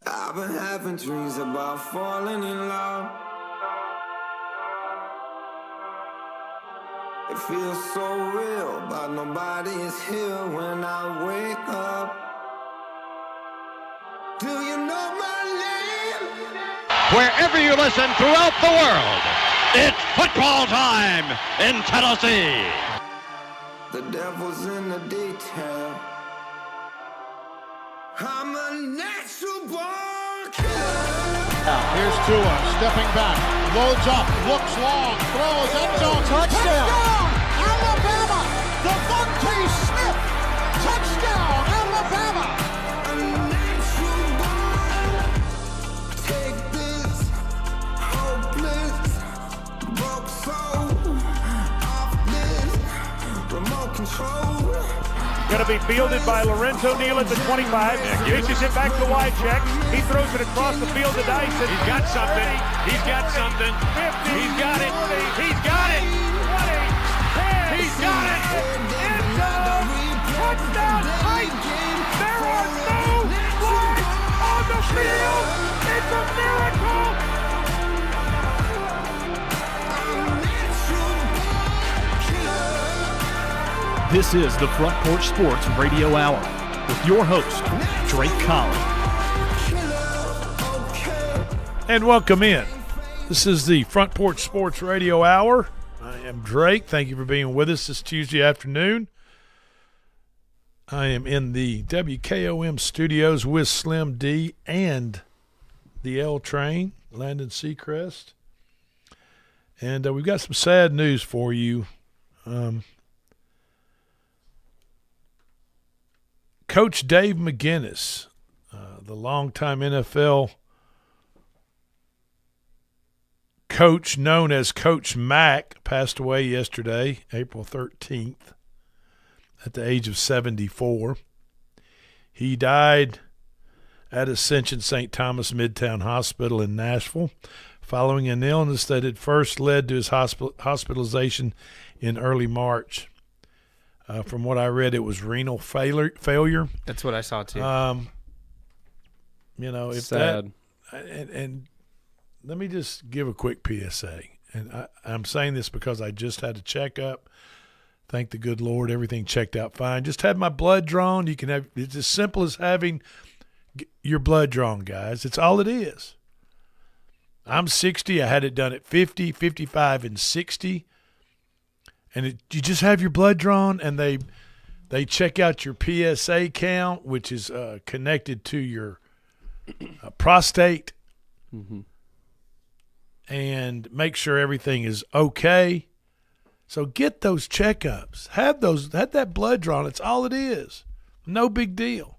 I've been having dreams about falling in love. It feels so real, but nobody is here when I wake up. Do you know my name? Wherever you listen throughout the world, it's football time in Tennessee. The devil's in the detail. I'm a natural born killer. Here's Tua stepping back, loads up, looks long, throws, end zone, touchdown! Alabama! Devontae Smith, touchdown, Alabama! A natural born. Take this hopeless, broke soul off this remote control. Going to be fielded by Lorenzo Neal at the 25. Pitches it back to Wycheck. He throws it across the field to Dyson. He's got something. He's got something. 50. He's got it. 40, He's got it. 20, 10. He's got it. End zone. Touchdown Titans. There are no flags on the field. It's a miracle. This is the Front Porch Sports Radio Hour with your host, Drake Collins. And welcome in. This is the Front Porch Sports Radio Hour. I am Drake. Thank you for being with us this Tuesday afternoon. I am in the WKOM studios with Slim D and the L Train, Landon Seacrest. And we've got some sad news for you. Coach Dave McGinnis, the longtime NFL coach known as Coach Mack, passed away yesterday, April 13th, at the age of 74. He died at Ascension St. Thomas Midtown Hospital in Nashville following an illness that had first led to his hospitalization in early March. From what I read, it was renal failure. That's what I saw too. If sad. And let me just give a quick PSA. And I'm saying this because I just had a checkup. Thank the good Lord, everything checked out fine. Just had my blood drawn. You can have it's as simple as having your blood drawn, guys. It's all it is. I'm 60. I had it done at 50, 55, and 60. And you just have your blood drawn, and they check out your PSA count, which is connected to your prostate, and make sure everything is okay. So get those checkups. Have that blood drawn. It's all it is. No big deal.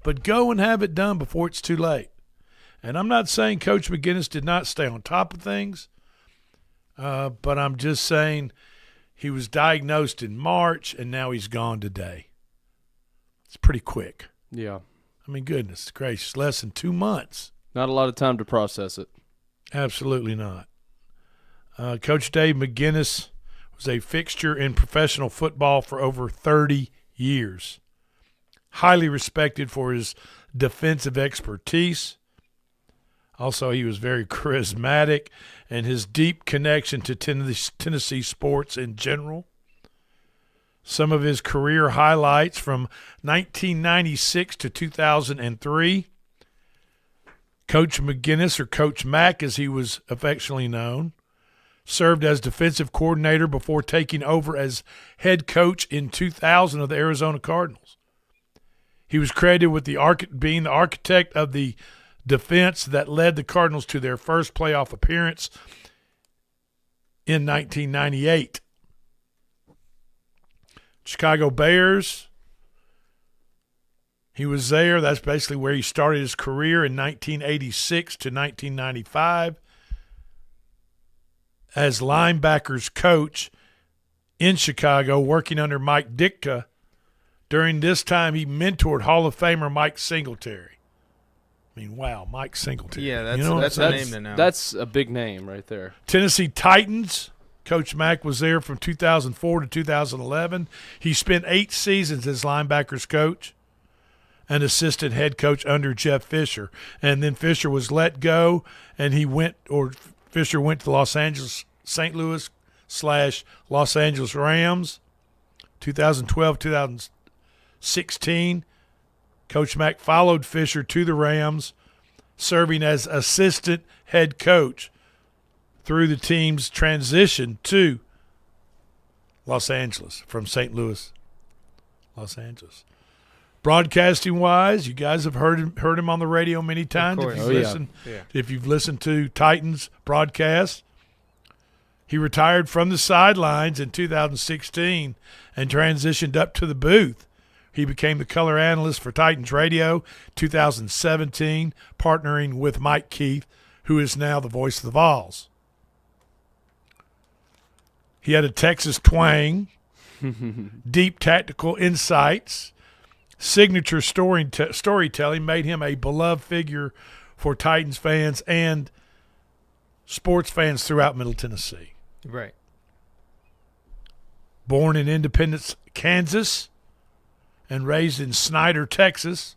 But go and have it done before it's too late. And I'm not saying Coach McGinnis did not stay on top of things, but I'm just saying – he was diagnosed in March, and now he's gone today. It's pretty quick. Yeah. I mean, goodness gracious, less than 2 months. Not a lot of time to process it. Absolutely not. Coach Dave McGinnis was a fixture in professional football for over 30 years. Highly respected for his defensive expertise. Also, he was very charismatic, and his deep connection to Tennessee sports in general. Some of his career highlights from 1996 to 2003. Coach McGinnis, or Coach Mack as he was affectionately known, served as defensive coordinator before taking over as head coach in 2000 of the Arizona Cardinals. He was credited with being the architect of the defense that led the Cardinals to their first playoff appearance in 1998. Chicago Bears, he was there. That's basically where he started his career in 1986 to 1995 as linebackers coach in Chicago, working under Mike Ditka. During this time, he mentored Hall of Famer Mike Singletary. I mean, wow, Mike Singletary. Yeah, that's, you know that's a name to know. That's a big name right there. Tennessee Titans. Coach Mack was there from 2004 to 2011. He spent 8 seasons as linebackers coach. an assistant head coach under Jeff Fisher. And then Fisher was let go, and Fisher went to St. Louis / Los Angeles Rams, 2012, 2016. Coach Mack followed Fisher to the Rams, serving as assistant head coach through the team's transition to Los Angeles from St. Louis, Los Angeles. Broadcasting-wise, you guys have heard him on the radio many times. If you've listened to Titans broadcast, he retired from the sidelines in 2016 and transitioned up to the booth. He became the color analyst for Titans Radio 2017, partnering with Mike Keith, who is now the voice of the Vols. He had a Texas twang, deep tactical insights, signature storytelling made him a beloved figure for Titans fans and sports fans throughout Middle Tennessee. Right. Born in Independence, Kansas, and raised in Snyder, Texas,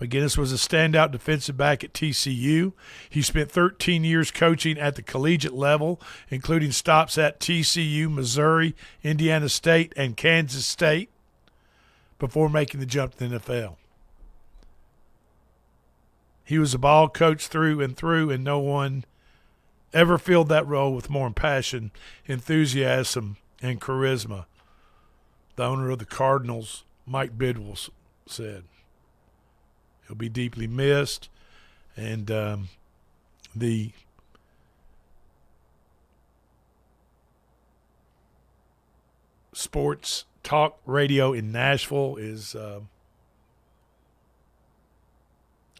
McGinnis was a standout defensive back at TCU. He spent 13 years coaching at the collegiate level, including stops at TCU, Missouri, Indiana State, and Kansas State, before making the jump to the NFL. He was a ball coach through and through, and no one ever filled that role with more passion, enthusiasm, and charisma. The owner of the Cardinals, Mike Bidwell, said. He'll be deeply missed, and the sports talk radio in Nashville is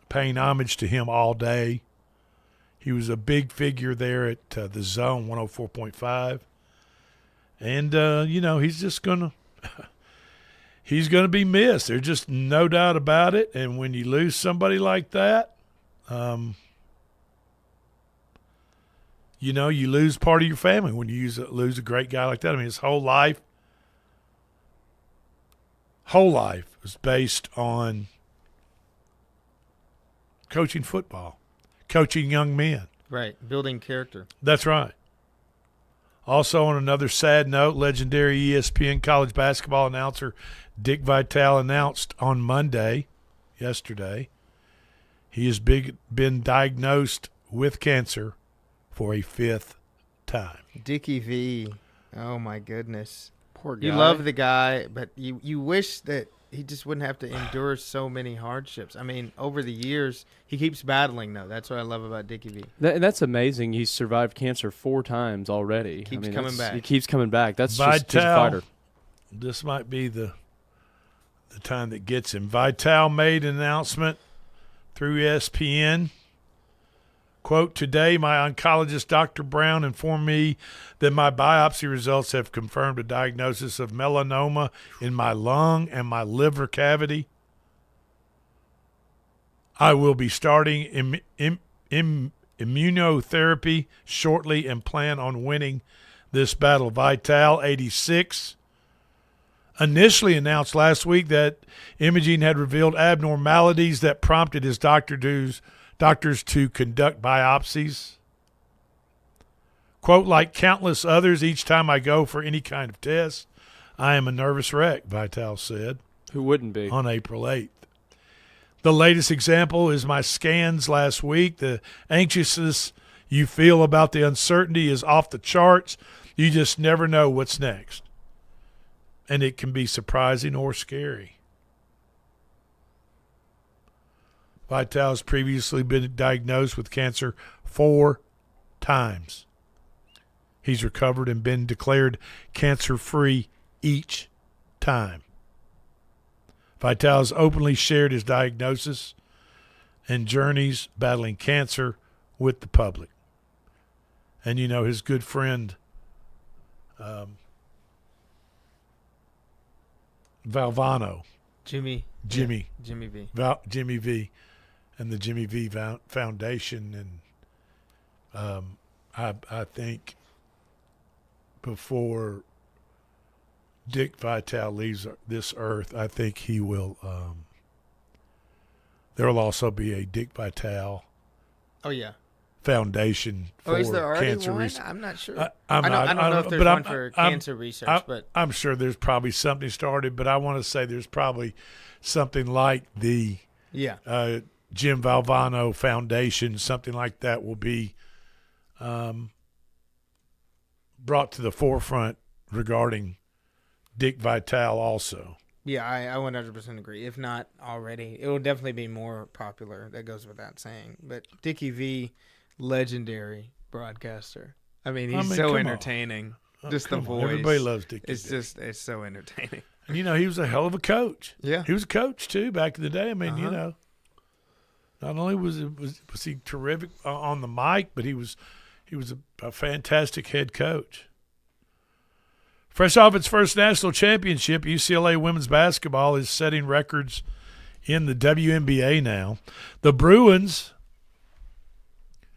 paying homage to him all day. He was a big figure there at the Zone 104.5, and he's just gonna. He's going to be missed. There's just no doubt about it. And when you lose somebody like that, you lose part of your family when you lose a great guy like that. I mean, his whole life was based on coaching football, coaching young men. Right, building character. That's right. Also, on another sad note, legendary ESPN college basketball announcer Dick Vitale announced on Monday, yesterday, he has been diagnosed with cancer for a 5th time. Dickie V. Oh, my goodness. Poor guy. You love the guy, but you wish that he just wouldn't have to endure so many hardships. I mean, over the years, he keeps battling, though. That's what I love about Dickie V. That's amazing. He's survived cancer 4 times already. Keeps coming back. He keeps coming back. That's Vitale, just a fighter. This might be the time that gets him. Vitale made an announcement through ESPN. Quote, today my oncologist, Dr. Brown, informed me that my biopsy results have confirmed a diagnosis of melanoma in my lung and my liver cavity. I will be starting immunotherapy shortly and plan on winning this battle. Vitale, 86, initially announced last week that imaging had revealed abnormalities that prompted his doctors to conduct biopsies. Quote, like countless others, each time I go for any kind of test, I am a nervous wreck, Vitale said. Who wouldn't be? On April 8th. The latest example is my scans last week. The anxiousness you feel about the uncertainty is off the charts. You just never know what's next. And it can be surprising or scary. Vitale has previously been diagnosed with cancer 4 times. He's recovered and been declared cancer-free each time. Vitale has openly shared his diagnosis and journeys battling cancer with the public. And, his good friend Valvano. Jimmy V. Jimmy V. And the Jimmy V Foundation. And I think before Dick Vitale leaves this earth, I think he will there will also be a Dick Vitale Oh yeah. Foundation for Is there already cancer one? research. I'm not sure. I don't know if there's but one for cancer research, but I'm sure there's probably something started, but I want to say there's probably something like the yeah. Jim Valvano Foundation, something like that will be brought to the forefront regarding Dick Vitale also. Yeah, I 100% agree. If not already, it will definitely be more popular. That goes without saying. But Dickie V, legendary broadcaster. I mean, he's come so on. entertaining. Just the Come on. voice. Everybody loves Dickie. It's so entertaining. And, he was a hell of a coach. Yeah. He was a coach, too, back in the day. I mean, Uh-huh. Not only was he terrific on the mic, but he was a fantastic head coach. Fresh off its first national championship, UCLA women's basketball is setting records in the WNBA now. The Bruins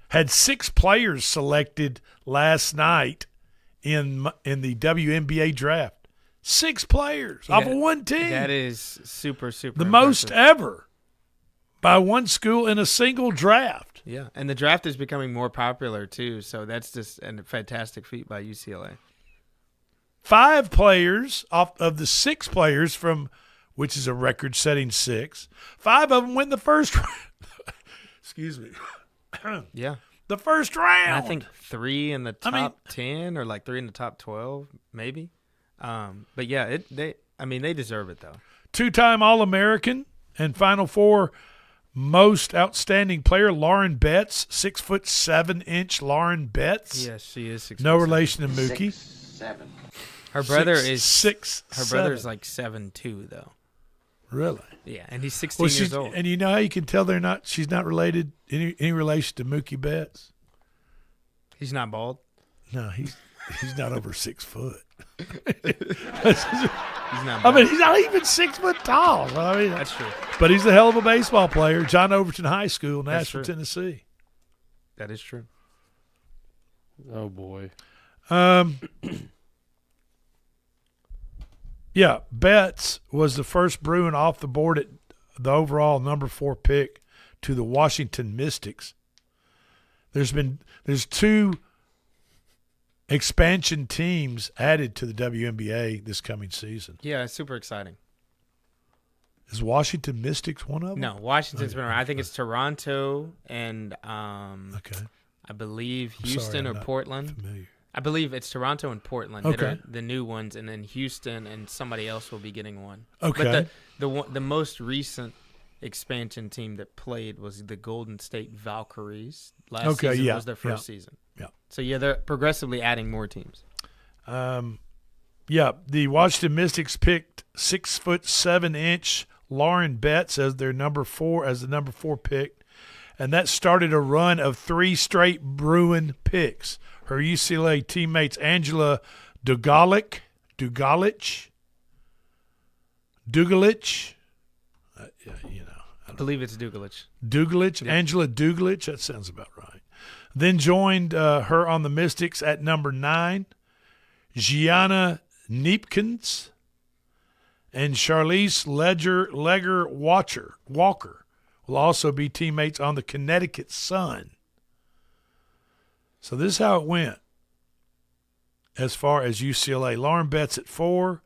had 6 players selected last night in the WNBA draft. 6 players off of one team. That is super, super the impressive. most ever by one school in a single draft. Yeah, and the draft is becoming more popular, too, so that's just a fantastic feat by UCLA. 5 players off of the 6 players from, which is a record-setting 6. 5 of them win the first round. Excuse me. Yeah. The first round. And I think 3 in the top 10 or like 3 in the top 12, maybe. But yeah, they deserve it though. 2-time All-American and Final Four most outstanding player Lauren Betts, 6'7" Lauren Betts. Yes, she is 6'7". No relation to Mookie. 6'7". Her brother is 6'7". Her brother's like 7'2" though. Really? Yeah, and he's 16 years old. And you know how you can tell she's not related any relation to Mookie Betts? He's not bald. No, he's not over 6 foot. He's not bald. I mean, he's not even 6 foot tall. I mean, That's true. But he's a hell of a baseball player. John Overton High School, That's Nashville, true. Tennessee. That is true. Oh, boy. Yeah, Betts was the first Bruin off the board at the overall number 4 pick to the Washington Mystics. There's 2 expansion teams added to the WNBA this coming season. Yeah, it's super exciting. Is Washington Mystics one of them? No, Washington's been around. I think it's Toronto and Okay. I believe I'm Houston sorry, I'm or not Portland. familiar. I believe it's Toronto and Portland that Okay. are the new ones, and then Houston and somebody else will be getting one. Okay. But the most recent expansion team that played was the Golden State Valkyries. Last season was their first season. Yeah. So yeah, they're progressively adding more teams. Yeah, the Washington Mystics picked 6'7" Lauren Betts as the number 4 pick, and that started a run of 3 straight Bruin picks. Her UCLA teammates Angela Dugalich, I believe it's Dugalich. Dugalich, Angela Dugalich, that sounds about right. Then joined her on the Mystics at number 9, Gianna Neepkins and Charlize Legger Walker will also be teammates on the Connecticut Sun. So this is how it went as far as UCLA. Lauren Betts at 4,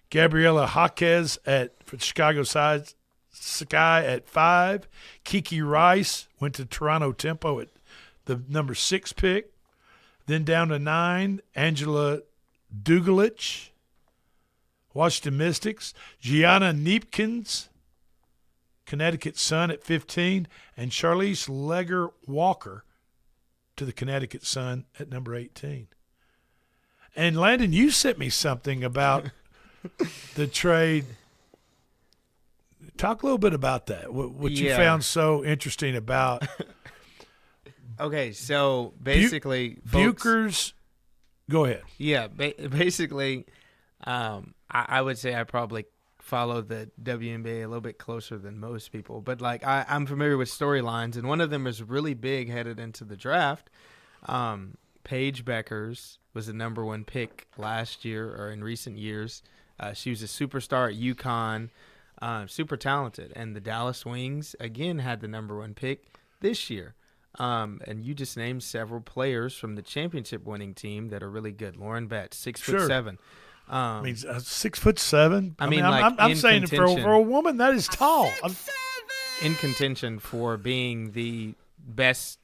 Gabriela Jaquez for Chicago Sky at 5, Kiki Rice went to Toronto Tempo at the number 6 pick. Then down to 9, Angela Dugalich, Washington Mystics, Gianna Neepkins, Connecticut Sun at 15, and Charlize Legger Walker to the Connecticut Sun at number 18. And Landon, you sent me something about the trade. Talk a little bit about that. What you found so interesting about Okay, so basically, Bucher's. Go ahead. Yeah, basically, I would say I probably follow the WNBA a little bit closer than most people, but like I'm familiar with storylines, and one of them is really big headed into the draft. Paige Beckers was the number 1 pick last year or in recent years. She was a superstar at UConn. Super talented. And the Dallas Wings, again, had the number 1 pick this year. And you just named several players from the championship-winning team that are really good. Lauren Betts, 6'7". I mean, 6'7". I mean, I'm saying it for a woman that is tall. In contention for being the best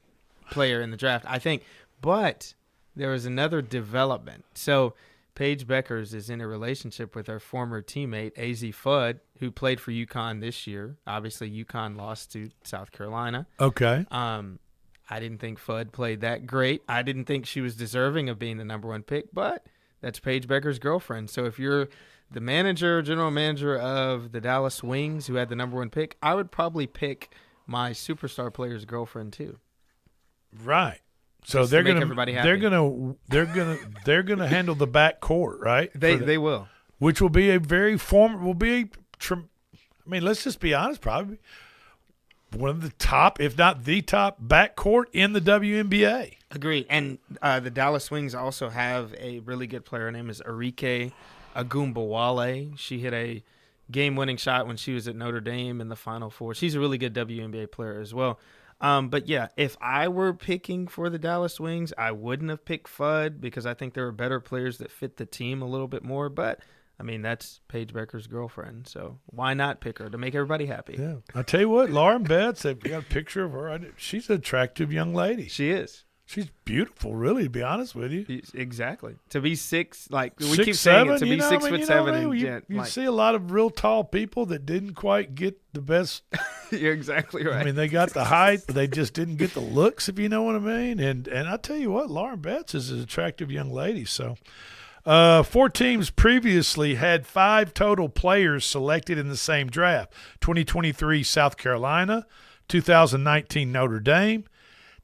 player in the draft, I think. But there was another development. So Paige Beckers is in a relationship with her former teammate, AZ Fudd, who played for UConn this year. Obviously, UConn lost to South Carolina. Okay. I didn't think Fudd played that great. I didn't think she was deserving of being the number 1 pick, but that's Paige Becker's girlfriend. So if you're the general manager of the Dallas Wings, who had the number 1 pick, I would probably pick my superstar player's girlfriend too. Right. So they're going to handle the back court, right? They will. Which will be a very let's just be honest, probably one of the top, if not the top backcourt in the WNBA. Agree. And the Dallas Wings also have a really good player. Her name is Arike Agumbawale. She hit a game-winning shot when she was at Notre Dame in the Final Four. She's a really good WNBA player as well. But, yeah, if I were picking for the Dallas Wings, I wouldn't have picked Fudd because I think there are better players that fit the team a little bit more. But, I mean, that's Paige Becker's girlfriend, so why not pick her to make everybody happy? Yeah. I tell you what, Lauren Betts, I've got a picture of her. She's an attractive young lady. She is. She's beautiful, really, to be honest with you. Exactly. To be six, like we 6'7", keep saying it, to be 6'7", you see a lot of real tall people that didn't quite get the best. You're exactly right. I mean, they got the height, but they just didn't get the looks, if you know what I mean. And I tell you what, Lauren Betts is an attractive young lady. So, 4 teams previously had 5 total players selected in the same draft: 2023 South Carolina, 2019 Notre Dame.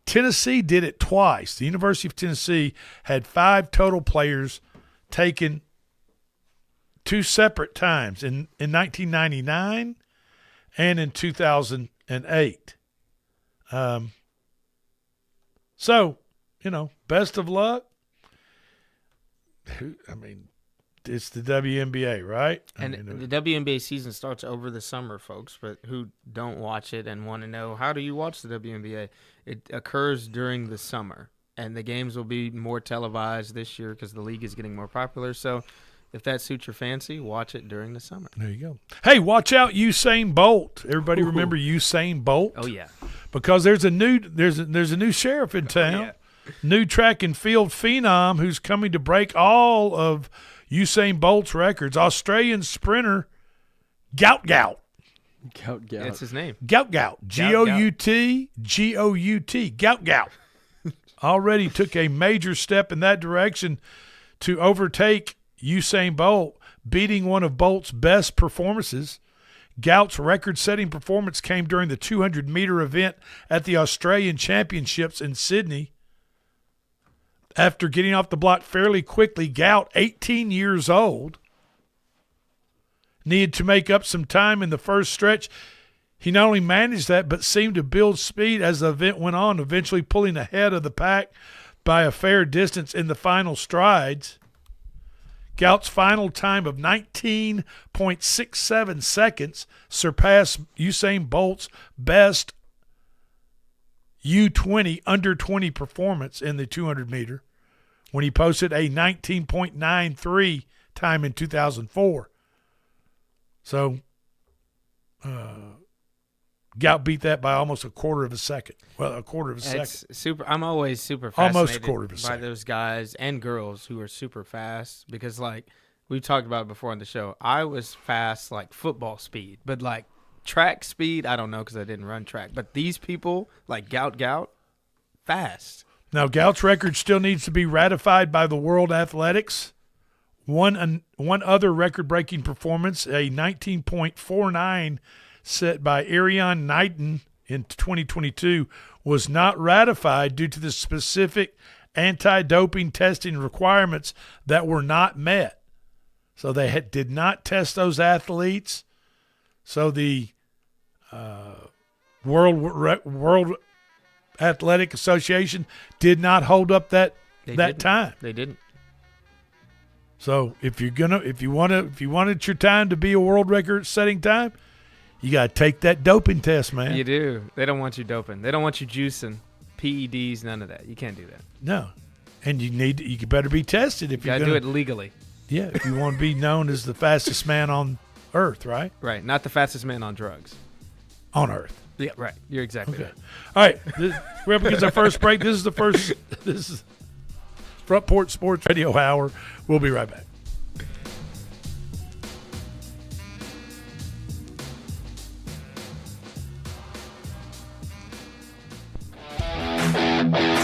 Tennessee did it twice. The University of Tennessee had 5 total players taken 2 separate times, in 1999 and in 2008. So, best of luck. I mean, it's the WNBA, right? The WNBA season starts over the summer, folks, but who don't watch it and want to know, how do you watch the WNBA? It occurs during the summer, and the games will be more televised this year because the league is getting more popular. So if that suits your fancy, watch it during the summer. There you go. Hey, watch out, Usain Bolt. Everybody remember Usain Bolt? Oh, yeah. Because there's a new sheriff in town. Oh, yeah. New track and field phenom who's coming to break all of Usain Bolt's records. Australian sprinter Gout. That's his name. Gout. G-O-U-T. Gout. Already took a major step in that direction to overtake Usain Bolt, beating one of Bolt's best performances. Gout's record-setting performance came during the 200-meter event at the Australian Championships in Sydney. After getting off the block fairly quickly, Gout, 18 years old, needed to make up some time in the first stretch. He not only managed that, but seemed to build speed as the event went on, eventually pulling ahead of the pack by a fair distance in the final strides. Gout's final time of 19.67 seconds surpassed Usain Bolt's best U20 under 20 performance in the 200-meter when he posted a 19.93 time in 2004. So Gout beat that by almost a quarter of a second. Well, a quarter of a second. Super. I'm always super fascinated almost a quarter of a by second. Those guys and girls who are super fast because, like, we've talked about it before on the show. I was fast like football speed, but like track speed, I don't know because I didn't run track. But these people, like Gout, fast. Now, Gout's record still needs to be ratified by the World Athletics. One other record-breaking performance, a 19.49 set by Ariane Knighton in 2022, was not ratified due to the specific anti-doping testing requirements that were not met. So they did not test those athletes. So the World Athletic Association did not hold up that time. They didn't. So if you wanted your time to be a world record setting time, you got to take that doping test, man. You do. They don't want you doping. They don't want you juicing, PEDs, none of that. You can't do that. No, and you better be tested if you got to do it legally. Yeah, if you want to be known as the fastest man on Earth, right? Right, not the fastest man on drugs. On Earth. Yeah, right. You're exactly okay. right. All right, we're up against our first break. This is Front Porch Sports Radio Hour. We'll be right back.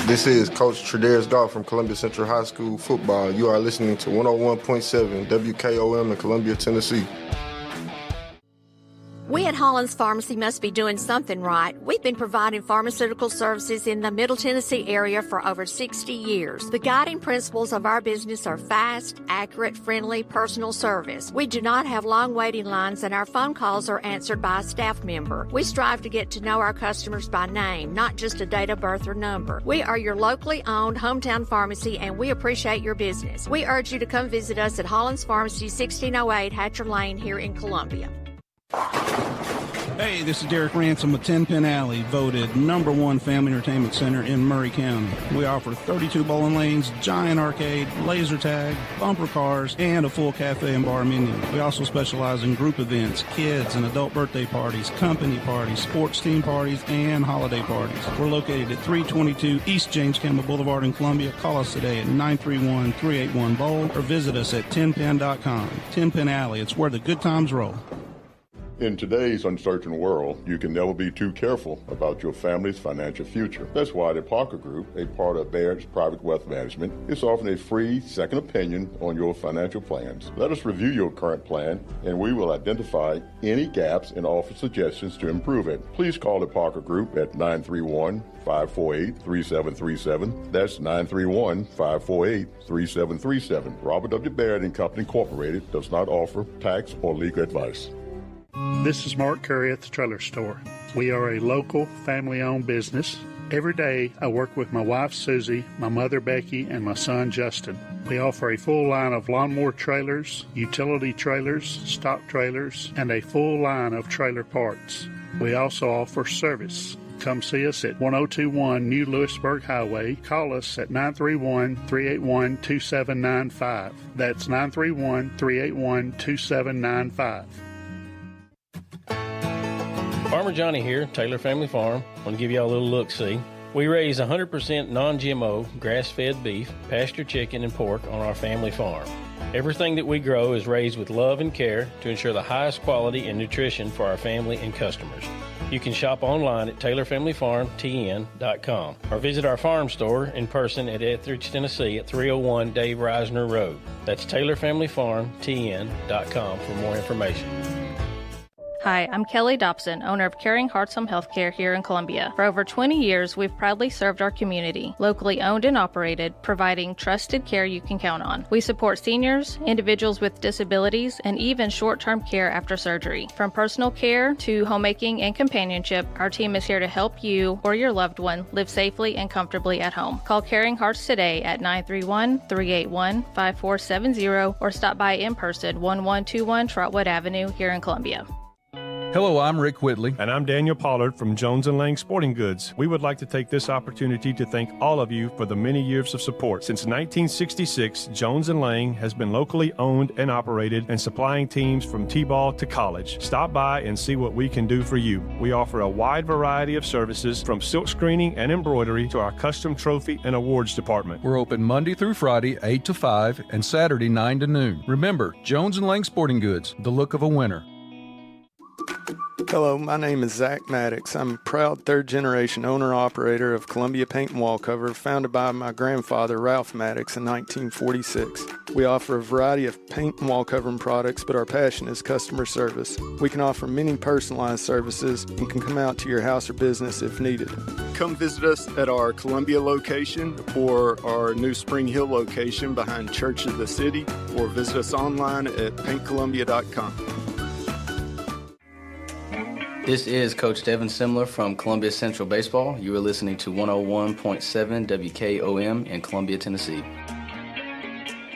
This is Coach Tredaris Goff from Columbia Central High School football. You are listening to 101.7 WKOM in Columbia, Tennessee. We at Hollins Pharmacy must be doing something right. We've been providing pharmaceutical services in the Middle Tennessee area for over 60 years. The guiding principles of our business are fast, accurate, friendly, personal service. We do not have long waiting lines, and our phone calls are answered by a staff member. We strive to get to know our customers by name, not just a date of birth or number. We are your locally owned hometown pharmacy, and we appreciate your business. We urge you to come visit us at Hollins Pharmacy, 1608 Hatcher Lane here in Columbia. Hey, this is Derek Ransom with 10 Pin Alley, voted #1 family entertainment center in Murray County. We offer 32 bowling lanes, giant arcade, laser tag, bumper cars, and a full cafe and bar menu. We also specialize in group events, kids and adult birthday parties, company parties, sports team parties, and holiday parties. We're located at 322 East James Campbell Boulevard in Columbia. Call us today at 931-381-BOWL or visit us at 10pin.com. 10 Pin Alley, it's where the good times roll. In today's uncertain world, you can never be too careful about your family's financial future. That's why the Parker Group, a part of Baird's Private Wealth Management, is offering a free second opinion on your financial plans. Let us review your current plan, and we will identify any gaps and offer suggestions to improve it. Please call the Parker Group at 931-548-3737. That's 931-548-3737. Robert W. Baird & Company Incorporated does not offer tax or legal advice. This is Mark Curry at the Trailer Store. We are a local, family-owned business. Every day, I work with my wife, Susie, my mother, Becky, and my son, Justin. We offer a full line of lawnmower trailers, utility trailers, stock trailers, and a full line of trailer parts. We also offer service. Come see us at 1021 New Lewisburg Highway. Call us at 931-381-2795. That's 931-381-2795. Farmer Johnny here, Taylor Family Farm. I want to give y'all a little look-see. We raise 100% non-GMO, grass-fed beef, pasture chicken, and pork on our family farm. Everything that we grow is raised with love and care to ensure the highest quality and nutrition for our family and customers. You can shop online at TaylorFamilyFarmTN.com or visit our farm store in person at Etheridge, Tennessee at 301 Dave Reisner Road. That's TaylorFamilyFarmTN.com for more information. Hi, I'm Kelly Dobson, owner of Caring Hearts Home Healthcare here in Columbia. For over 20 years, we've proudly served our community, locally owned and operated, providing trusted care you can count on. We support seniors, individuals with disabilities, and even short-term care after surgery. From personal care to homemaking and companionship, our team is here to help you or your loved one live safely and comfortably at home. Call Caring Hearts today at 931-381-5470 or stop by in person, 1121 Trotwood Avenue here in Columbia. Hello, I'm Rick Whitley. And I'm Daniel Pollard from Jones & Lang Sporting Goods. We would like to take this opportunity to thank all of you for the many years of support. Since 1966, Jones & Lang has been locally owned and operated and supplying teams from T-ball to college. Stop by and see what we can do for you. We offer a wide variety of services from silk screening and embroidery to our custom trophy and awards department. We're open Monday through Friday, 8 to 5, and Saturday, 9 to noon. Remember, Jones & Lang Sporting Goods, the look of a winner. Hello, my name is Zach Maddox. I'm a proud third-generation owner-operator of Columbia Paint and Wallcover, founded by my grandfather, Ralph Maddox, in 1946. We offer a variety of paint and wallcovering products, but our passion is customer service. We can offer many personalized services and can come out to your house or business if needed. Come visit us at our Columbia location or our new Spring Hill location behind Church of the City, or visit us online at paintcolumbia.com. This is Coach Devin Simler from Columbia Central Baseball. You are listening to 101.7 WKOM in Columbia, Tennessee.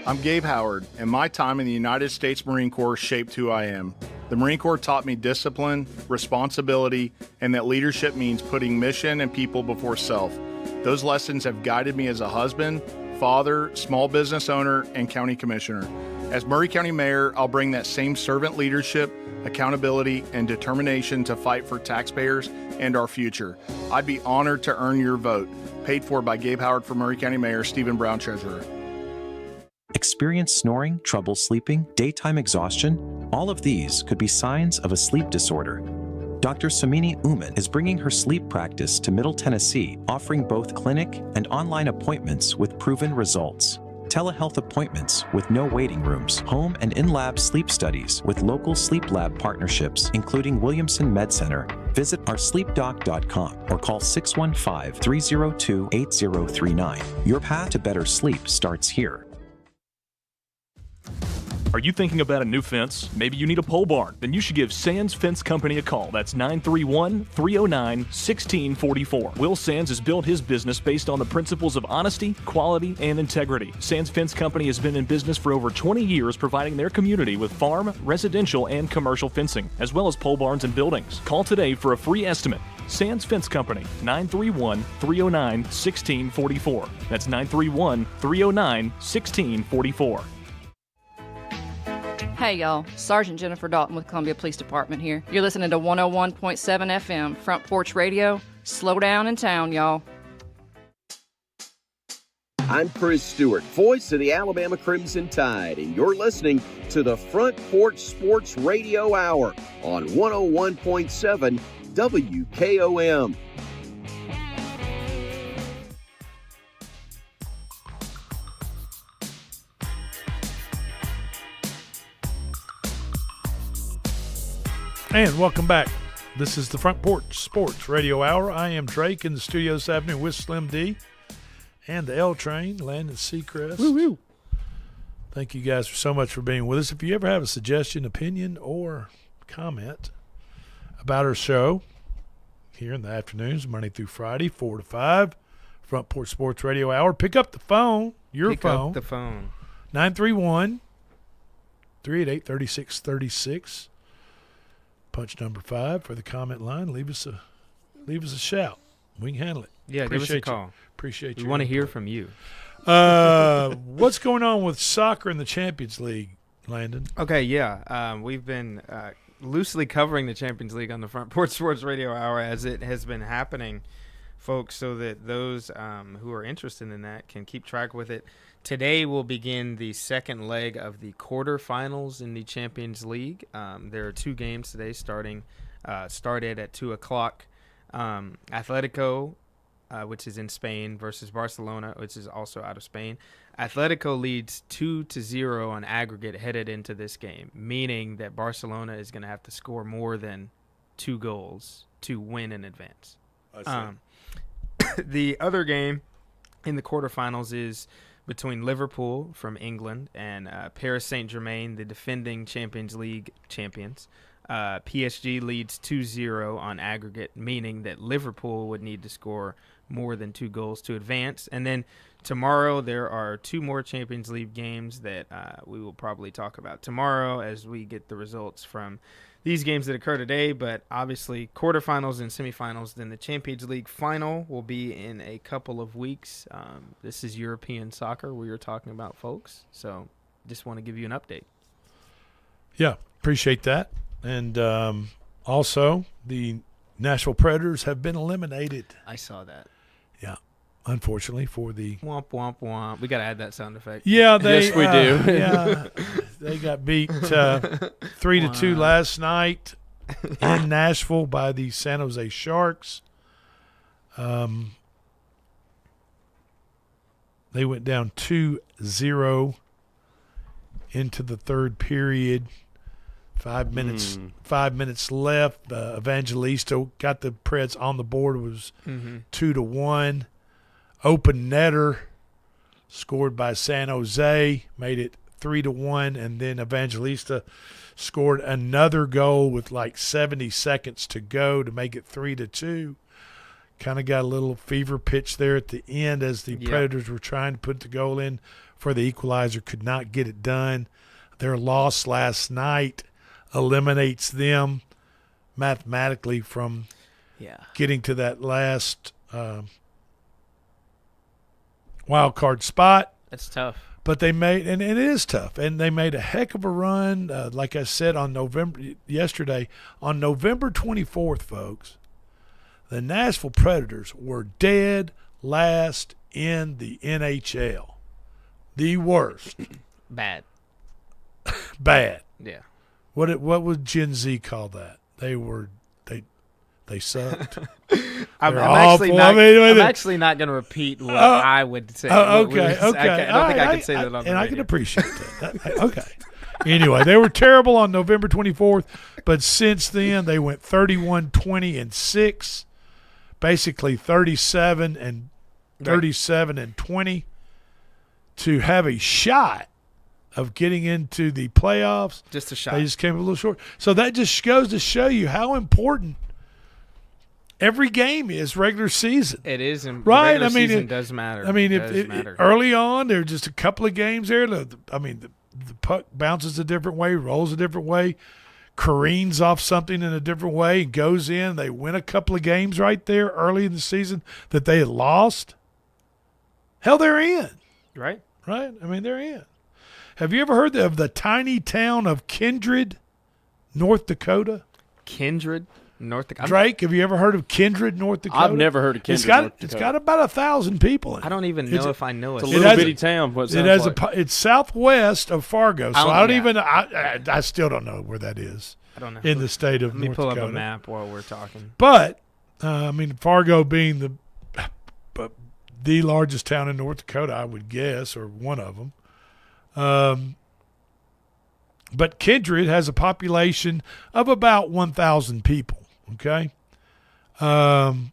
I'm Gabe Howard, and my time in the United States Marine Corps shaped who I am. The Marine Corps taught me discipline, responsibility, and that leadership means putting mission and people before self. Those lessons have guided me as a husband, father, small business owner, and county commissioner. As Maury County Mayor, I'll bring that same servant leadership, accountability, and determination to fight for taxpayers and our future. I'd be honored to earn your vote. Paid for by Gabe Howard for Maury County Mayor, Stephen Brown, Treasurer. Experience snoring, trouble sleeping, daytime exhaustion? All of these could be signs of a sleep disorder. Dr. Samini Uman is bringing her sleep practice to Middle Tennessee, offering both clinic and online appointments with proven results. Telehealth appointments with no waiting rooms, home and in-lab sleep studies with local sleep lab partnerships, including Williamson Med Center. Visit oursleepdoc.com or call 615-302-8039. Your path to better sleep starts here. Are you thinking about a new fence? Maybe you need a pole barn? Then you should give Sands Fence Company a call. That's 931-309-1644. Will Sands has built his business based on the principles of honesty, quality, and integrity. Sands Fence Company has been in business for over 20 years, providing their community with farm, residential, and commercial fencing, as well as pole barns and buildings. Call today for a free estimate. Sands Fence Company, 931-309-1644. That's 931-309-1644. Hey y'all, Sergeant Jennifer Dalton with Columbia Police Department here. You're listening to 101.7 FM, Front Porch Radio. Slow down in town, y'all. I'm Chris Stewart, voice of the Alabama Crimson Tide, and you're listening to the Front Porch Sports Radio Hour on 101.7 WKOM. And welcome back. This is the Front Porch Sports Radio Hour. I am Drake in the studio this afternoon with Slim D and the L Train, Landon Seacrest. Woo-woo. Thank you guys so much for being with us. If you ever have a suggestion, opinion, or comment about our show here in the afternoons, Monday through Friday, 4 to 5, Front Porch Sports Radio Hour, pick up the phone, Pick up the phone. 931-388-3636. Punch number 5 for the comment line. Leave us a shout. We can handle it. Yeah, Appreciate give us a call. Appreciate you. We want to hear from you. What's going on with soccer in the Champions League, Landon? Okay, yeah. We've been loosely covering the Champions League on the Front Porch Sports Radio Hour as it has been happening, folks, so that those who are interested in that can keep track with it. Today will begin the second leg of the quarterfinals in the Champions League. There are 2 games today started at 2 o'clock. Atletico, which is in Spain, versus Barcelona, which is also out of Spain. Atletico leads 2-0 on aggregate headed into this game, meaning that Barcelona is going to have to score more than 2 goals to win in advance. The other game in the quarterfinals is between Liverpool from England and Paris Saint-Germain, the defending Champions League champions. PSG leads 2-0 on aggregate, meaning that Liverpool would need to score more than 2 goals to advance. And then tomorrow there are 2 more Champions League games that we will probably talk about tomorrow as we get the results from these games that occur today. But obviously quarterfinals and semifinals, then the Champions League final will be in a couple of weeks. This is European soccer we are talking about, folks. So just want to give you an update. Yeah, appreciate that. And also, the Nashville Predators have been eliminated. I saw that. Yeah, unfortunately for the womp womp womp. We got to add that sound effect. Yeah, yes, we do. Yeah, they got beat 3-2 last night in Nashville by the San Jose Sharks. They went down 2-0 into the third period. 5 minutes. 5 minutes left. Evangelista got the Preds on the board. It was 2-1. Open netter scored by San Jose, made it 3-1, and then Evangelista scored another goal with like 70 seconds to go to make it 3-2. Kind of got a little fever pitch there at the end as the Predators were trying to put the goal in for the equalizer, could not get it done. Their loss last night eliminates them mathematically from getting to that last wild card spot. That's tough. But they made, and it is tough, and they made a heck of a run. Like I said yesterday, on November 24th, folks, the Nashville Predators were dead last in the NHL. The worst. Bad. Bad. Yeah. What would Gen Z call that? They sucked. I'm awful. actually not going to repeat what I would say. Okay. I don't think I can say that on the radio. I can appreciate that. Okay. Anyway, they were terrible on November 24th, but since then they went 31-20-6, basically 37 and 20 to have a shot of getting into the playoffs. Just a shot. They just came a little short. So that just goes to show you how important every game is regular season. It is, and right? Regular season does matter. I mean, matter. Early on, there were just a couple of games there. The puck bounces a different way, rolls a different way, careens off something in a different way, and goes in. They win a couple of games right there early in the season that they had lost. Hell, they're in. Right? Right? I mean, they're in. Have you ever heard of the tiny town of Kindred, North Dakota? Kindred? North Dakota. Drake, have you ever heard of Kindred, North Dakota? I've never heard of Kindred, North Dakota. It's got about 1,000 people in it. I don't even know if I know it. It's a little bitty town. It's southwest of Fargo, so I still don't know where that is. I don't know. In the state of North Dakota. Let me pull up a map while we're talking. But Fargo being the largest town in North Dakota, I would guess, or one of them. But Kindred has a population of about 1,000 people. Okay, some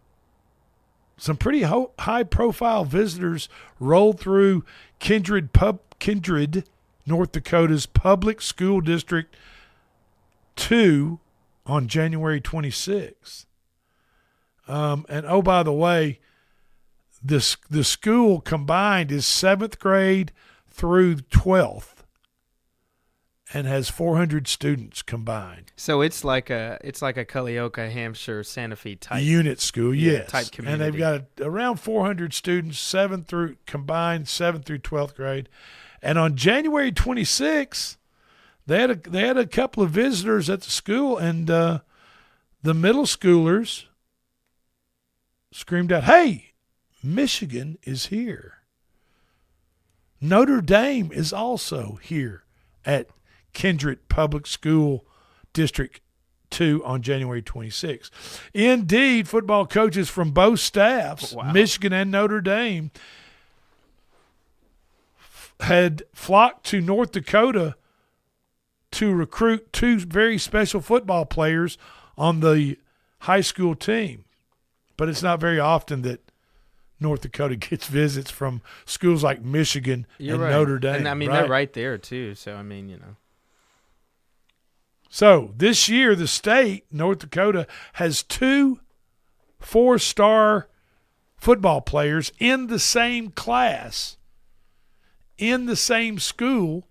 pretty high-profile visitors rolled through Kindred, North Dakota's public school district 2 on January 26th. And oh, by the way, the school combined is 7th grade through 12th. And has 400 students combined. So it's like a Culleoka, Hampshire, Santa Fe type unit school, yes. Type community. And they've got around 400 students, 7th through 12th grade. And on January 26th, they had a couple of visitors at the school, and the middle schoolers screamed out, "Hey, Michigan is here. Notre Dame is also here at Kindred Public School District 2 on January 26th. Indeed, football coaches from both staffs, Michigan and Notre Dame, had flocked to North Dakota to recruit 2 very special football players on the high school team. But it's not very often that North Dakota gets visits from schools like Michigan and Notre Dame. And they're right there too, so So this year, the state, North Dakota, has 2 4-star football players in the same class, in the same school,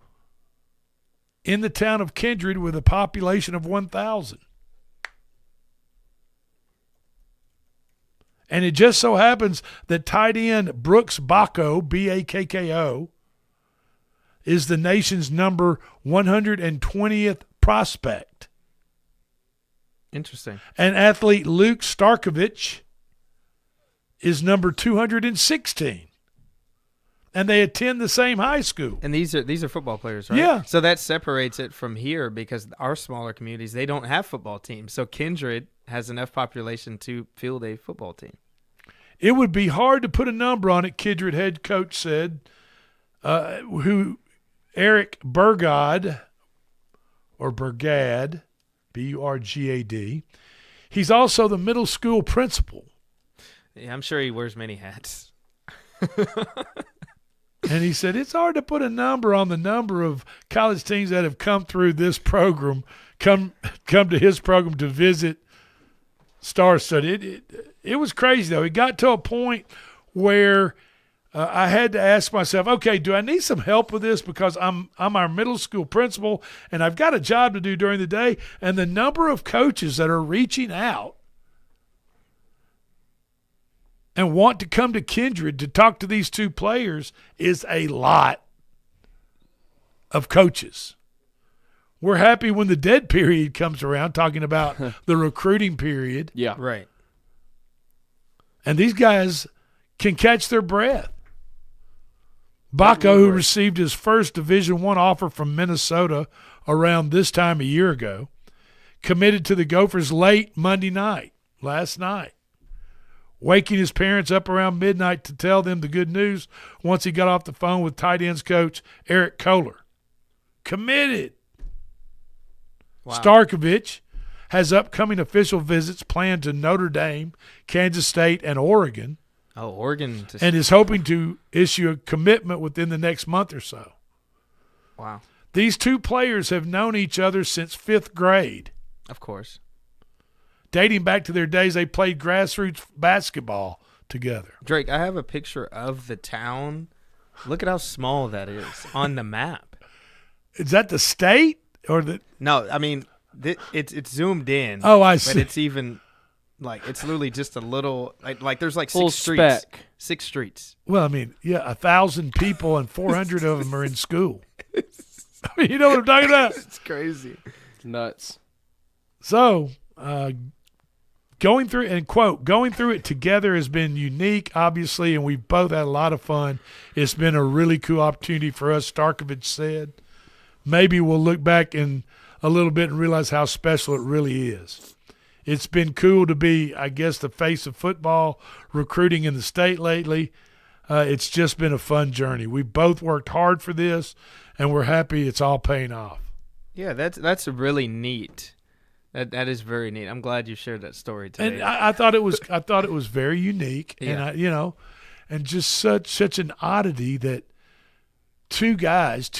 in the town of Kindred with a population of 1,000. And it just so happens that tight end Brooks Backo, B-A-K-K-O, is the nation's number 120th prospect. Interesting. And athlete Luke Starkovich is number 216. And they attend the same high school. And these are football players, right? Yeah. So that separates it from here because our smaller communities, they don't have football teams. So Kindred has enough population to field a football team. It would be hard to put a number on it, Kindred head coach said, Eric Burgad, or Burgad, B-U-R-G-A-D. He's also the middle school principal. Yeah, I'm sure he wears many hats. And he said it's hard to put a number on the number of college teams that have come through this program, come to his program to visit Star Study. It was crazy, though. It got to a point where I had to ask myself, okay, do I need some help with this because I'm our middle school principal and I've got a job to do during the day, and the number of coaches that are reaching out and want to come to Kindred to talk to these two players is a lot of coaches. We're happy when the dead period comes around, talking about the recruiting period. Yeah. Right. And these guys can catch their breath. Baco, who received his first Division I offer from Minnesota around this time a year ago, committed to the Gophers late Monday night, last night, waking his parents up around midnight to tell them the good news once he got off the phone with tight ends coach Eric Kohler. Committed. Wow. Starkovich has upcoming official visits planned to Notre Dame, Kansas State, and Oregon. Oh, Oregon. And is hoping to issue a commitment within the next month or so. Wow. These two players have known each other since 5th grade. Of course. Dating back to their days they played grassroots basketball together. Drake, I have a picture of the town. Look at how small that is on the map. Is that the state or the? No, I mean it's zoomed in. Oh, I see. But it's even like it's literally just a little like there's like full 6 streets. spec. 6 streets. Well, I mean, yeah, 1,000 people and 400 of them are in school. I mean, you know what I'm talking about? It's crazy. It's nuts. So, going through it together has been unique, obviously, and we've both had a lot of fun. It's been a really cool opportunity for us, Starkovich said. Maybe we'll look back in a little bit and realize how special it really is. It's been cool to be, I guess, the face of football recruiting in the state lately. It's just been a fun journey. We both worked hard for this, and we're happy it's all paying off. Yeah, that's really neat. That is very neat. I'm glad you shared that story today. And I thought it was very unique, Yeah. and and just such an oddity that two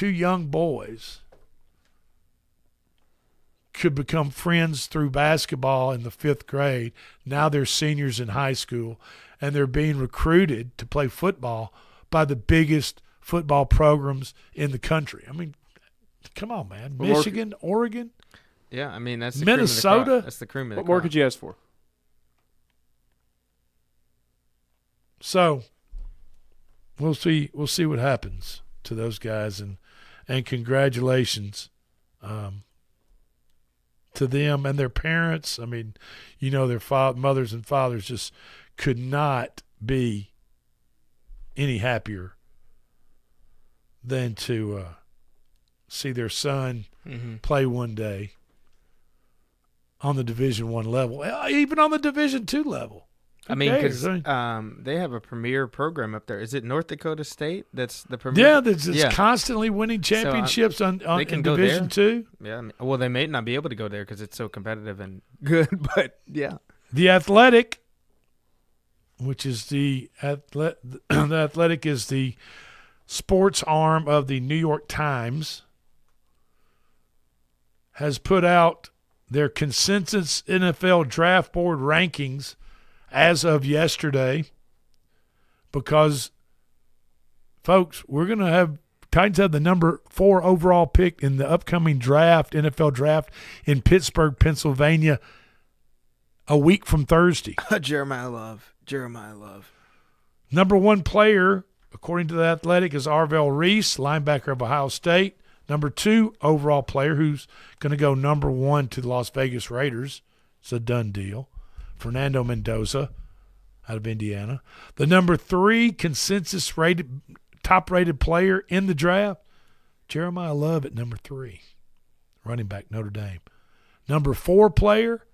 young boys, could become friends through basketball in the 5th grade. Now they're seniors in high school, and they're being recruited to play football by the biggest football programs in the country. I mean, come on, man. Michigan, Oregon. Yeah, I mean that's the Minnesota. Cream of the crop. That's the cream of the What more crop. could you ask for? So we'll see what happens to those guys, and congratulations to them and their parents. I mean, their mothers and fathers just could not be any happier than to see their son play one day on the Division I level, even on the Division II level. I mean, because they have a premier program up there. Is it North Dakota State? That's the premier. Yeah, that's constantly winning championships they in can go Division there. II. Yeah, I mean, well, they may not be able to go there because it's so competitive and good. But yeah, The Athletic, which is the Athletic is the sports arm of the New York Times, has put out their consensus NFL draft board rankings as of yesterday, because, folks, we're going to have Titans have the number 4 overall pick in the upcoming draft, NFL draft in Pittsburgh, Pennsylvania, a week from Thursday. Jeremiah Love. Number 1 player, according to the Athletic, is Arvell Reese, linebacker of Ohio State. Number 2 overall player, who's going to go number 1 to the Las Vegas Raiders. It's a done deal. Fernando Mendoza out of Indiana. The number 3 consensus rated, top-rated player in the draft, Jeremiah Love at number 3, running back, Notre Dame. Number 4 player,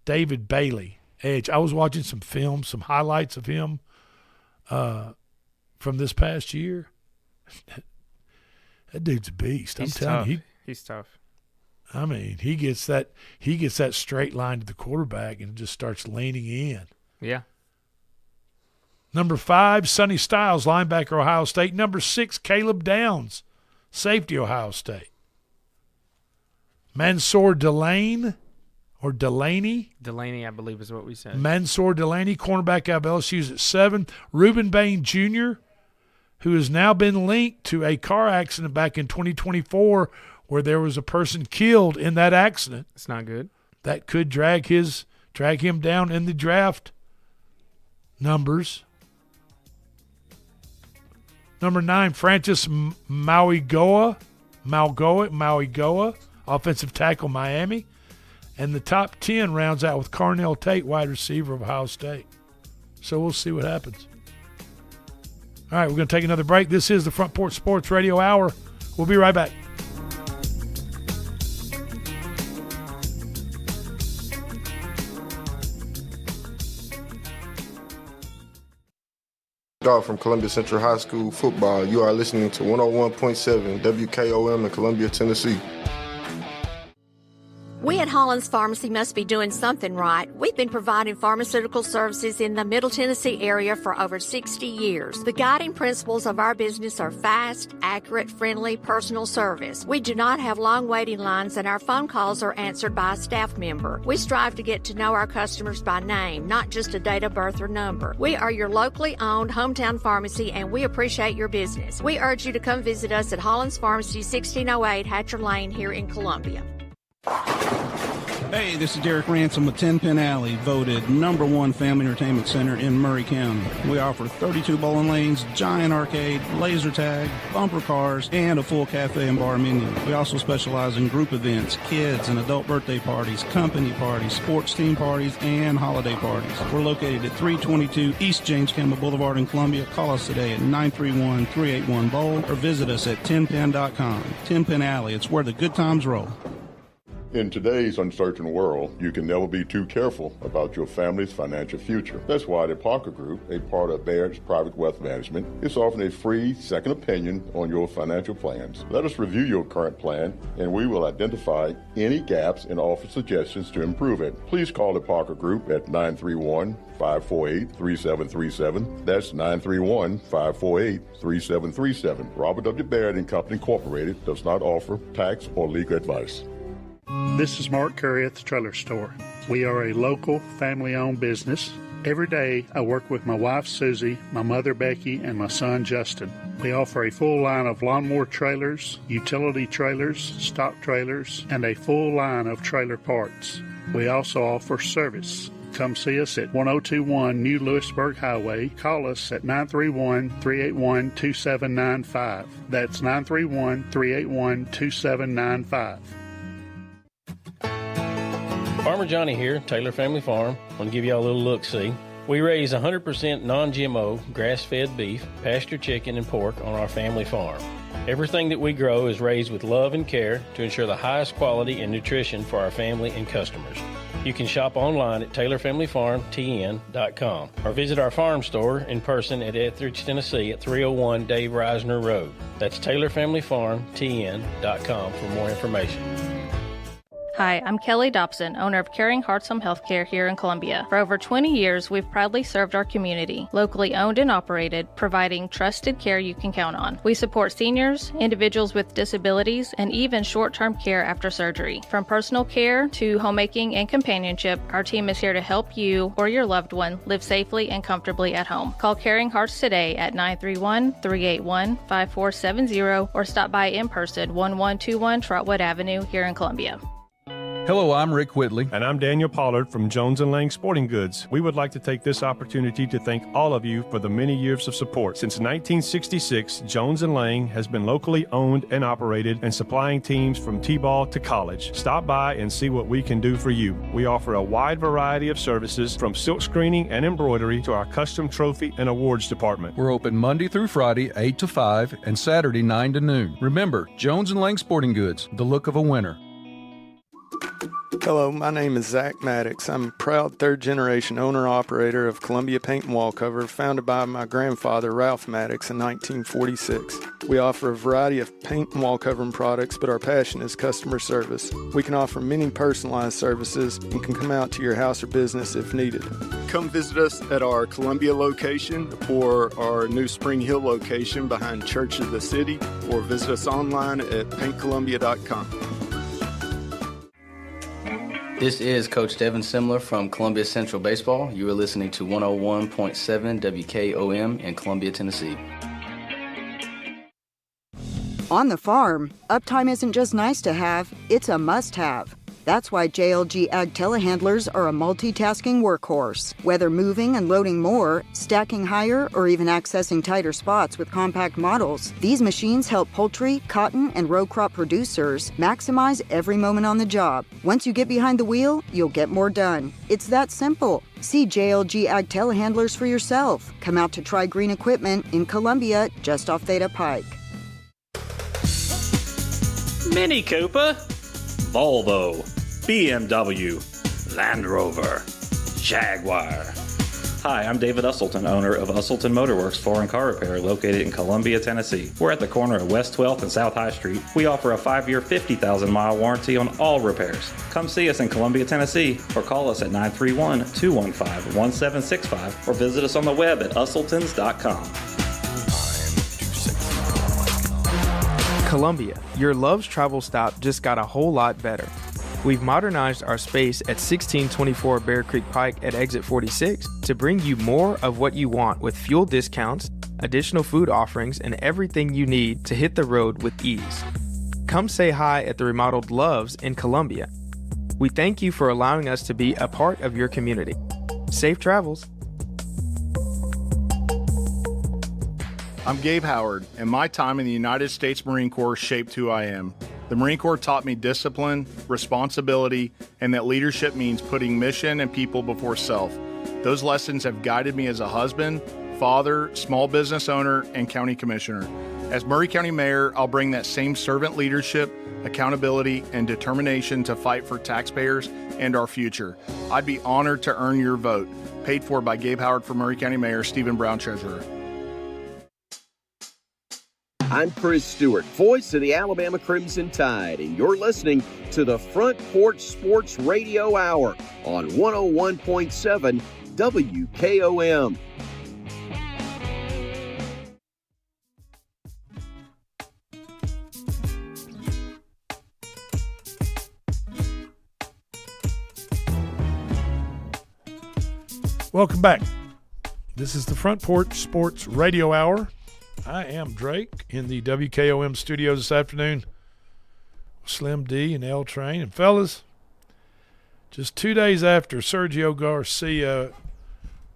David Bailey, edge. I was watching some film, some highlights of him from this past year. That dude's a beast. I'm telling you. He's tough. I mean, he gets that straight line to the quarterback and just starts leaning in. Yeah. Number 5, Sonny Styles, linebacker, Ohio State. Number 6, Caleb Downs, safety, Ohio State. Mansour Delane, or Delaney. Delaney, I believe, is what we said. Mansour Delaney, cornerback out of LSU, is at 7. Reuben Bain Jr., who has now been linked to a car accident back in 2024 where there was a person killed in that accident. It's not good. That could drag him down in the draft numbers. Number 9, Francis Mauigoa, offensive tackle, Miami. And the top 10 rounds out with Carnell Tate, wide receiver of Ohio State. So we'll see what happens. All right, we're going to take another break. This is the Front Porch Sports Radio Hour. We'll be right back. Dog from Columbia Central High School football. You are listening to 101.7 WKOM in Columbia, Tennessee. We at Hollins Pharmacy must be doing something right. We've been providing pharmaceutical services in the Middle Tennessee area for over 60 years. The guiding principles of our business are fast, accurate, friendly, personal service. We do not have long waiting lines, and our phone calls are answered by a staff member. We strive to get to know our customers by name, not just a date of birth or number. We are your locally owned hometown pharmacy, and we appreciate your business. We urge you to come visit us at Hollins Pharmacy, 1608 Hatcher Lane here in Columbia. Hey, this is Derek Ransom with 10 Pin Alley, voted #1 family entertainment center in Murray County. We offer 32 bowling lanes, giant arcade, laser tag, bumper cars, and a full cafe and bar menu. We also specialize in group events, kids and adult birthday parties, company parties, sports team parties, and holiday parties. We're located at 322 East James Campbell Boulevard in Columbia. Call us today at 931-381-BOWL or visit us at 10pin.com. 10 Pin Alley, it's where the good times roll. In today's uncertain world, you can never be too careful about your family's financial future. That's why the Parker Group, a part of Baird's Private Wealth Management, is offering a free second opinion on your financial plans. Let us review your current plan, and we will identify any gaps and offer suggestions to improve it. Please call the Parker Group at 931-548-3737. That's 931-548-3737. Robert W. Baird & Company Incorporated does not offer tax or legal advice. This is Mark Curry at the Trailer Store. We are a local, family-owned business. Every day, I work with my wife, Susie, my mother, Becky, and my son, Justin. We offer a full line of lawnmower trailers, utility trailers, stock trailers, and a full line of trailer parts. We also offer service. Come see us at 1021 New Lewisburg Highway. Call us at 931-381-2795. That's 931-381-2795. Farmer Johnny here, Taylor Family Farm. I want to give y'all a little look-see. We raise 100% non-GMO, grass-fed beef, pasture chicken, and pork on our family farm. Everything that we grow is raised with love and care to ensure the highest quality and nutrition for our family and customers. You can shop online at TaylorFamilyFarmTN.com or visit our farm store in person at Etheridge, Tennessee at 301 Dave Reisner Road. That's TaylorFamilyFarmTN.com for more information. Hi, I'm Kelly Dobson, owner of Caring Hearts Home Healthcare here in Columbia. For over 20 years, we've proudly served our community, locally owned and operated, providing trusted care you can count on. We support seniors, individuals with disabilities, and even short-term care after surgery. From personal care to homemaking and companionship, our team is here to help you or your loved one live safely and comfortably at home. Call Caring Hearts today at 931-381-5470 or stop by in person, 1121 Trotwood Avenue here in Columbia. Hello, I'm Rick Whitley. And I'm Daniel Pollard from Jones & Lang Sporting Goods. We would like to take this opportunity to thank all of you for the many years of support. Since 1966, Jones & Lang has been locally owned and operated and supplying teams from T-ball to college. Stop by and see what we can do for you. We offer a wide variety of services from silk screening and embroidery to our custom trophy and awards department. We're open Monday through Friday, 8 to 5, and Saturday, 9 to noon. Remember, Jones & Lang Sporting Goods, the look of a winner. Hello, my name is Zach Maddox. I'm a proud third-generation owner-operator of Columbia Paint and Wallcover, founded by my grandfather, Ralph Maddox, in 1946. We offer a variety of paint and wallcovering products, but our passion is customer service. We can offer many personalized services and can come out to your house or business if needed. Come visit us at our Columbia location or our new Spring Hill location behind Church of the City, or visit us online at paintcolumbia.com. This is Coach Devin Simler from Columbia Central Baseball. You are listening to 101.7 WKOM in Columbia, Tennessee. On the farm, uptime isn't just nice to have, it's a must-have. That's why JLG Ag telehandlers are a multitasking workhorse. Whether moving and loading more, stacking higher, or even accessing tighter spots with compact models, these machines help poultry, cotton, and row crop producers maximize every moment on the job. Once you get behind the wheel, you'll get more done. It's that simple. See JLG Ag telehandlers for yourself. Come out to try green equipment in Columbia, just off Theta Pike. Mini Cooper, Volvo, BMW, Land Rover, Jaguar. Hi, I'm David Usselton, owner of Usselton Motorworks Foreign Car Repair located in Columbia, Tennessee. We're at the corner of West 12th and South High Street. We offer a 5-year, 50,000-mile warranty on all repairs. Come see us in Columbia, Tennessee, or call us at 931-215-1765 or visit us on the web at usseltons.com. Columbia, your Love's travel stop just got a whole lot better. We've modernized our space at 1624 Bear Creek Pike at exit 46 to bring you more of what you want with fuel discounts, additional food offerings, and everything you need to hit the road with ease. Come say hi at the remodeled Love's in Columbia. We thank you for allowing us to be a part of your community. Safe travels. I'm Gabe Howard, and my time in the United States Marine Corps shaped who I am. The Marine Corps taught me discipline, responsibility, and that leadership means putting mission and people before self. Those lessons have guided me as a husband, father, small business owner, and county commissioner. As Maury County Mayor, I'll bring that same servant leadership, accountability, and determination to fight for taxpayers and our future. I'd be honored to earn your vote. Paid for by Gabe Howard for Maury County Mayor, Stephen Brown, Treasurer. I'm Chris Stewart, voice of the Alabama Crimson Tide, and you're listening to the Front Porch Sports Radio Hour on 101.7 WKOM. Welcome back. This is the Front Porch Sports Radio Hour. I am Drake in the WKOM studios this afternoon. Slim D and L Train. And fellas, just 2 days after Sergio Garcia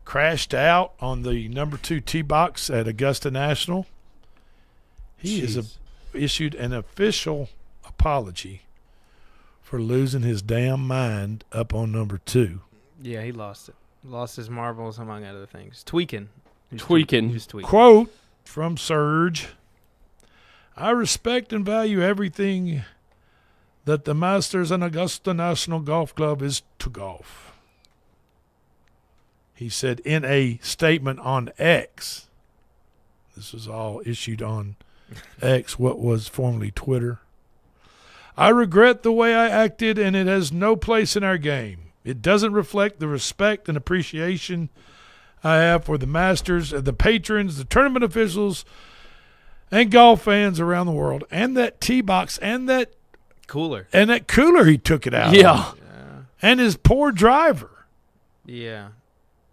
crashed out on the number 2 tee box at Augusta National, he has issued an official apology for losing his damn mind up on number 2. Yeah, he lost it. Lost his marbles, among other things. Tweaking. Tweaking. He was tweaking. Quote from Serge: I respect and value everything that the Masters and Augusta National Golf Club is to golf. He said in a statement on X. This was all issued on X, what was formerly Twitter. I regret the way I acted, and it has no place in our game. It doesn't reflect the respect and appreciation I have for the Masters, the patrons, the tournament officials, and golf fans around the world, and that tee box, and that cooler, he took it out. Yeah. And his poor driver. Yeah.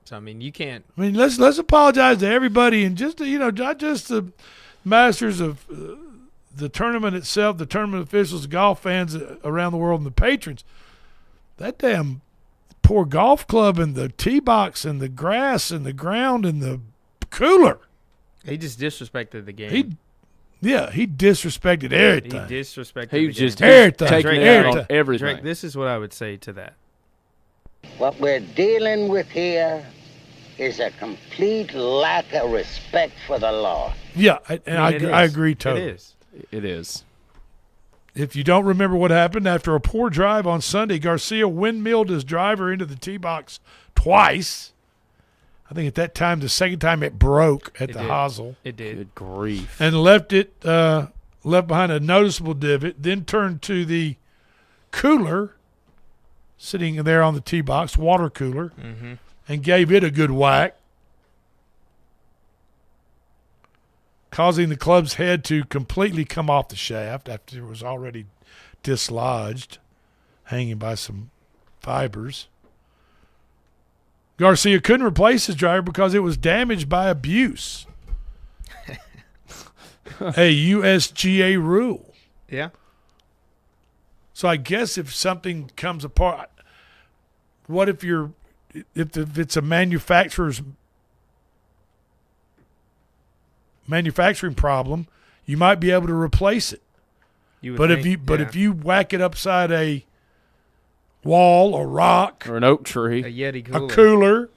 So I mean, you can't. I mean, let's apologize to everybody, and just not just the Masters of the tournament itself, the tournament officials, the golf fans around the world, and the patrons. That damn poor golf club and the tee box and the grass and the ground and the cooler. He just disrespected the game. He disrespected everything. He disrespected he the was game. just everything. taking it out on everything. Drake, this is what I would say to that. What we're dealing with here is a complete lack of respect for the law. Yeah, I agree totally. It is. If you don't remember what happened, after a poor drive on Sunday, Garcia windmilled his driver into the tee box twice. I think at that time, the second time it broke at the hosel. It did. Good grief. And left behind a noticeable divot, then turned to the cooler, sitting there on the tee box, water cooler, and gave it a good whack, causing the club's head to completely come off the shaft after it was already dislodged, hanging by some fibers. Garcia couldn't replace his driver because it was damaged by abuse. A USGA rule. Yeah. So I guess if something comes apart, what if it's a manufacturer's manufacturing problem, you might be able to replace it. If you whack it upside a wall or rock or an oak tree, a Yeti cooler, a cooler,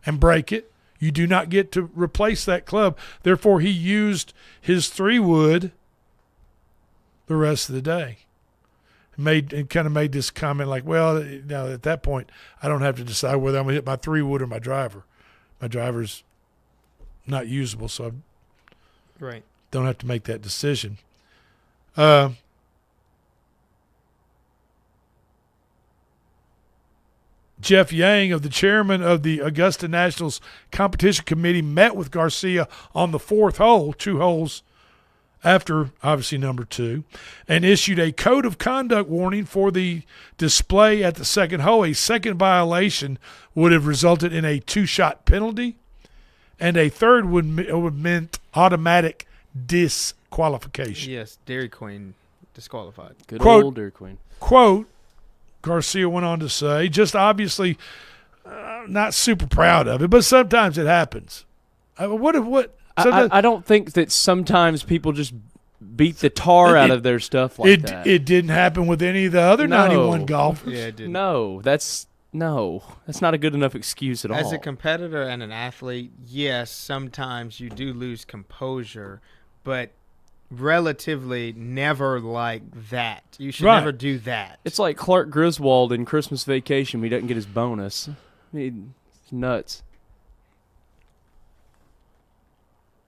and break it, you do not get to replace that club. Therefore, he used his 3-wood the rest of the day. Kind of made this comment like, well, now at that point, I don't have to decide whether I'm going to hit my 3-wood or my driver. My driver's not usable, so I don't have to make that decision. Jeff Yang, of the chairman of the Augusta Nationals Competition Committee, met with Garcia on the 4th hole, 2 holes after, obviously, number 2, and issued a code of conduct warning for the display at the 2nd hole. A second violation would have resulted in a 2-shot penalty, and a third would meant automatic disqualification. Yes, Dairy Queen disqualified. Good old Dairy Queen. Quote, Garcia went on to say, just obviously not super proud of it, but sometimes it happens. I don't think that sometimes people just beat the tar out of their stuff like that. It didn't happen with any of the other 91 golfers. Yeah, it didn't. No, that's not a good enough excuse at all. As a competitor and an athlete, yes, sometimes you do lose composure, but relatively never like that. You should never do that. It's like Clark Griswold in Christmas Vacation. He doesn't get his bonus. I mean, it's nuts.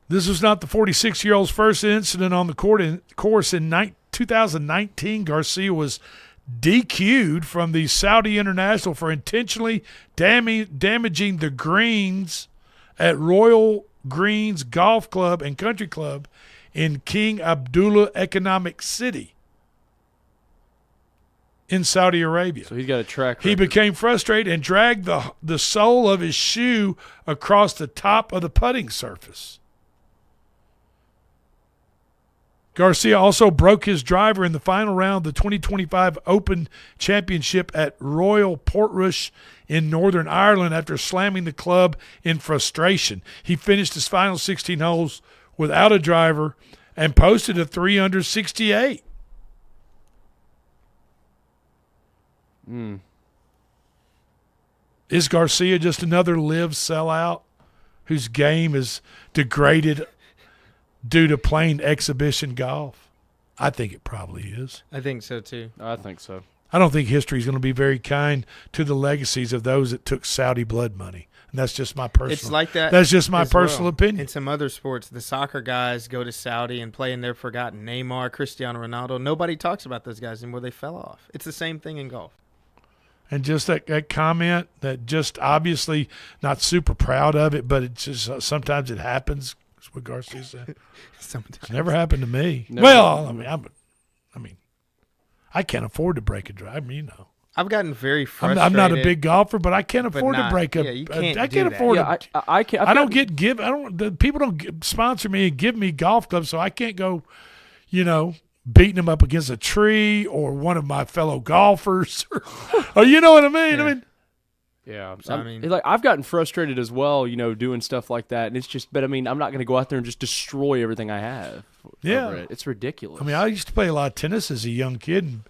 This was not the 46-year-old's first incident on the course. In 2019, Garcia was DQ'd from the Saudi International for intentionally damaging the greens at Royal Greens Golf Club and Country Club in King Abdullah Economic City in Saudi Arabia. So he's got a track record. He became frustrated and dragged the sole of his shoe across the top of the putting surface. Garcia also broke his driver in the final round of the 2025 Open Championship at Royal Portrush in Northern Ireland after slamming the club in frustration. He finished his final 16 holes without a driver and posted a 3 under 68. Is Garcia just another live sellout whose game is degraded due to playing exhibition golf? I think it probably is. I think so, too. I think so. I don't think history is going to be very kind to the legacies of those that took Saudi blood money. And that's just my personal. It's like that. That's just my personal opinion. In some other sports, the soccer guys go to Saudi and play in their forgotten Neymar, Cristiano Ronaldo. Nobody talks about those guys anymore. They fell off. It's the same thing in golf. And just that comment that just obviously not super proud of it, but it just sometimes it happens. That's what Garcia said. Sometimes. It's never happened to me. Never. Well, I mean, I can't afford to break a drive. I mean, you know. I've gotten very frustrated. I'm not a big golfer, but I can't afford to break a. Yeah, you can't I can't do afford that. to. I don't get give. I don't. People don't sponsor me and give me golf clubs, so I can't go. Beating them up against a tree or one of my fellow golfers, or you know what I mean. Yeah. I mean. Yeah, So, I've gotten frustrated as well, doing stuff like that, and it's just. But I mean, I'm not going to go out there and just destroy everything I have. Yeah, it's ridiculous. I mean, I used to play a lot of tennis as a young kid, and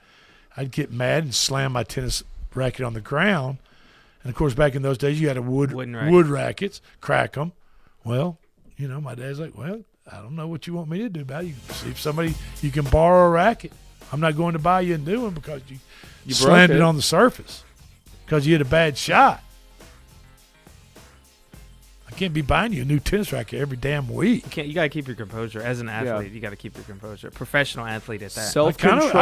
I'd get mad and slam my tennis racket on the ground. And of course, back in those days, you had wood rackets, crack them. Well, my dad's like, well, I don't know what you want me to do about it. You see if somebody you can borrow a racket. I'm not going to buy you a new one because you slammed it on the surface because you hit a bad shot. I can't be buying you a new tennis racket every damn week. You got to keep your composure. As an athlete, you got to keep your composure. Professional athlete at that. Self-control.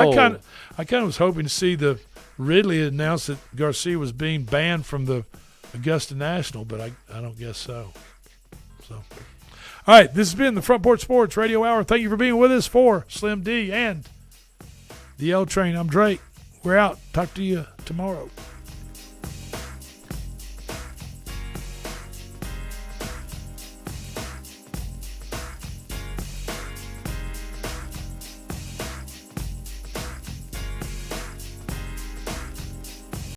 I kind of was hoping to see the Ridley announce that Garcia was being banned from the Augusta National, but I don't guess so. All right, this has been the Front Porch Sports Radio Hour. Thank you for being with us. For Slim D and the L Train, I'm Drake. We're out. Talk to you tomorrow.